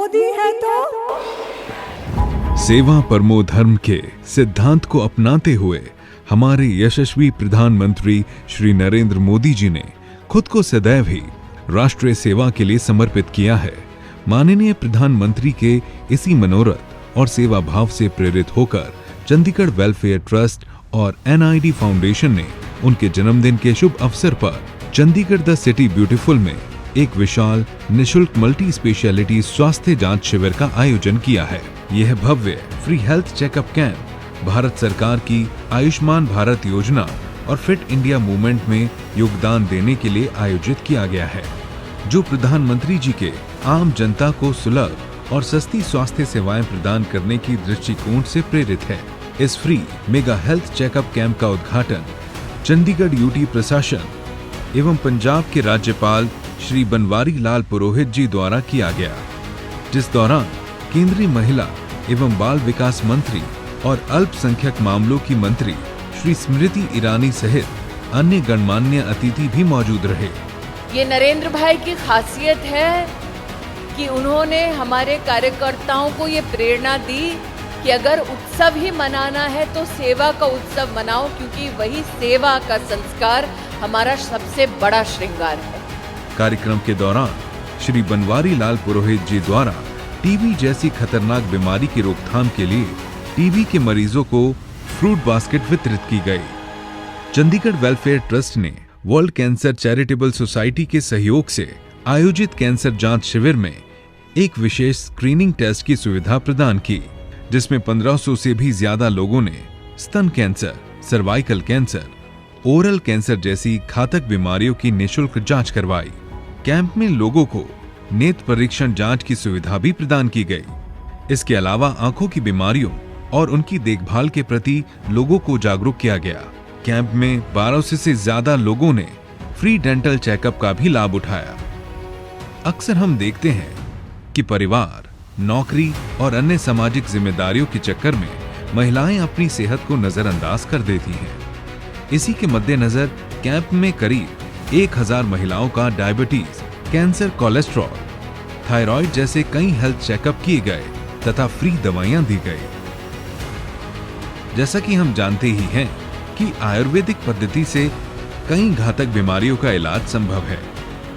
मोदी है तो। सेवा परमो धर्म के सिद्धांत को अपनाते हुए हमारे यशस्वी प्रधानमंत्री श्री नरेंद्र मोदी जी ने खुद को सदैव ही राष्ट्रीय सेवा के लिए समर्पित किया है। माननीय प्रधानमंत्री के इसी मनोरथ और सेवा भाव से प्रेरित होकर चंडीगढ़ वेलफेयर ट्रस्ट और NID फाउंडेशन ने उनके जन्मदिन के शुभ अवसर पर चंडीगढ़ द सिटी ब्यूटीफुल में एक विशाल निशुल्क मल्टी स्पेशलिटी स्वास्थ्य जांच शिविर का आयोजन किया है। यह भव्य free health checkup camp Bharat सरकार की आयुष्मान भारत योजना और फिट इंडिया मूवमेंट में योगदान देने के लिए आयोजित किया गया है, जो प्रधानमंत्री जी के आम जनता को सुलभ और सस्ती स्वास्थ्य सेवाएं प्रदान करने की दृष्टिकोण से प्रेरित है। इस free mega health checkup camp का उद्घाटन चंडीगढ़ UT प्रशासन एवं पंजाब के राज्यपाल श्री बनवारी लाल पुरोहित जी द्वारा किया गया, जिस दौरान केंद्रीय महिला एवं बाल विकास मंत्री और अल्पसंख्यक मामलों की मंत्री श्री स्मृति ईरानी सहित अन्य गणमान्य अतिथि भी मौजूद रहे। ये नरेंद्र भाई की खासियत है कि उन्होंने हमारे कार्यकर्ताओं को ये प्रेरणा दी कि अगर उत्सव ही मनाना है तो सेवा का उत्सव मनाओ, क्योंकि वही सेवा का संस्कार हमारा सबसे बड़ा श्रृंगार है। कार्यक्रम के दौरान श्री बनवारी लाल पुरोहित जी द्वारा टीबी जैसी खतरनाक बीमारी की रोकथाम के लिए टीबी के मरीजों को फ्रूट बास्केट वितरित की गई। चंडीगढ़ वेलफेयर ट्रस्ट ने वर्ल्ड कैंसर चैरिटेबल सोसाइटी के सहयोग से आयोजित कैंसर जांच शिविर में एक विशेष स्क्रीनिंग टेस्ट की सुविधा प्रदान की, जिसमें 1500 से भी ज्यादा लोगों ने स्तन cancer, cervical cancer, oral cancer जैसी घातक बीमारियों की निःशुल्क जांच करवाई। कैंप में लोगों को नेत्र परीक्षण जांच की सुविधा भी प्रदान की गई। इसके अलावा आंखों की बीमारियों और उनकी देखभाल के प्रति लोगों को जागरूक किया गया। कैंप में 1200 से ज्यादा लोगों ने फ्री डेंटल चेकअप का भी लाभ उठाया। अक्सर हम देखते हैं कि परिवार, नौकरी और अन्य सामाजिक जिम्मेदारियों के चक्कर में महिलाएं अपनी सेहत को नजरअंदाज कर देती हैं। इसी के मद्देनजर कैंप में करीब 1000 महिलाओं का डायबिटीज, कैंसर, कोलेस्ट्रॉल, थायराइड जैसे कई हेल्थ चेकअप किए गए तथा फ्री दवाइयां दी गई। जैसा कि हम जानते ही हैं कि आयुर्वेदिक पद्धति से कई घातक बीमारियों का इलाज संभव है।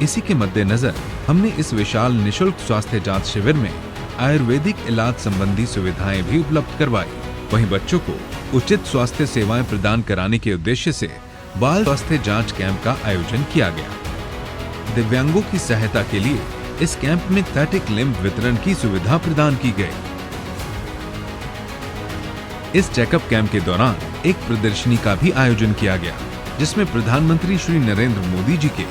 इसी के मद्देनजर हमने इस विशाल निशुल्क स्वास्थ्य जांच शिविर में आयुर्वेदिक इलाज संबंधी सुविधाएं भी उपलब्ध करवाई। वहीं बच्चों को उचित स्वास्थ्य सेवाएं प्रदान कराने के उद्देश्य से बाल स्वास्थ्य जांच कैंप का आयोजन किया गया। दिव्यांगों की सहायता के लिए इस कैंप में थैटिक लिम्ब वितरण की सुविधा प्रदान की गई। इस चेकअप कैंप के दौरान एक प्रदर्शनी का भी आयोजन किया गया, जिसमें प्रधानमंत्री श्री नरेंद्र मोदी जी के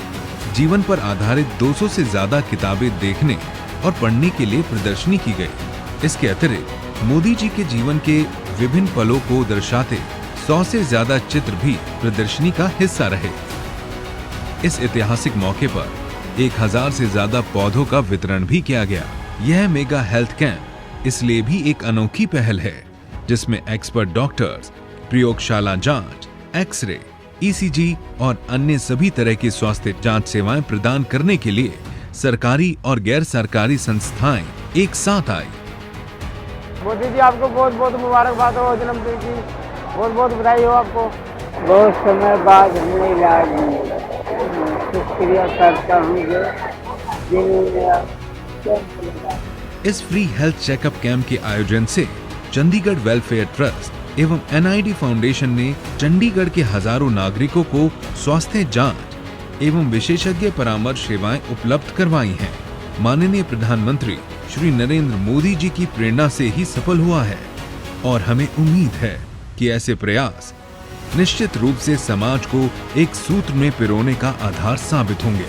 जीवन पर आधारित 200 से ज्यादा किताबें देखने और पढ़ने के लिए प्रदर्शनी की गई। इसके अतिरिक्त मोदी जी के जीवन के विभिन्न पलों को दर्शाते 100 से ज्यादा चित्र भी प्रदर्शनी का हिस्सा रहे। इस ऐतिहासिक मौके पर 1000 से ज्यादा पौधों का वितरण भी किया गया। यह मेगा हेल्थ कैंप इसलिए भी एक अनोखी पहल है, जिसमें एक्सपर्ट डॉक्टर्स प्रयोगशाला जांच, एक्सरे, ECG और अन्य सभी तरह की स्वास्थ्य जांच सेवाएं प्रदान करने के लिए सरकारी और गैर सरकारी संस्थाएं एक साथ आई। मोदी जी, आपको बहुत बहुत मुबारकबाद हो जन्मदिन की, बहुत बहुत बधाई हो आपको। बहुत समय बाद हमें इलाज मिला, शुक्रिया करता हूँ इस फ्री हेल्थ चेकअप कैंप के आयोजन से चंडीगढ़ वेलफेयर ट्रस्ट एवं NID फाउंडेशन ने चंडीगढ़ के हजारों नागरिकों को स्वास्थ्य जांच एवं विशेषज्ञ परामर्श सेवाएं उपलब्ध करवाई हैं। माननीय प्रधानमंत्री श्री नरेंद्र मोदी जी की प्रेरणा से ही सफल हुआ है और हमें उम्मीद है कि ऐसे प्रयास निश्चित रूप से समाज को एक सूत्र में पिरोने का आधार साबित होंगे।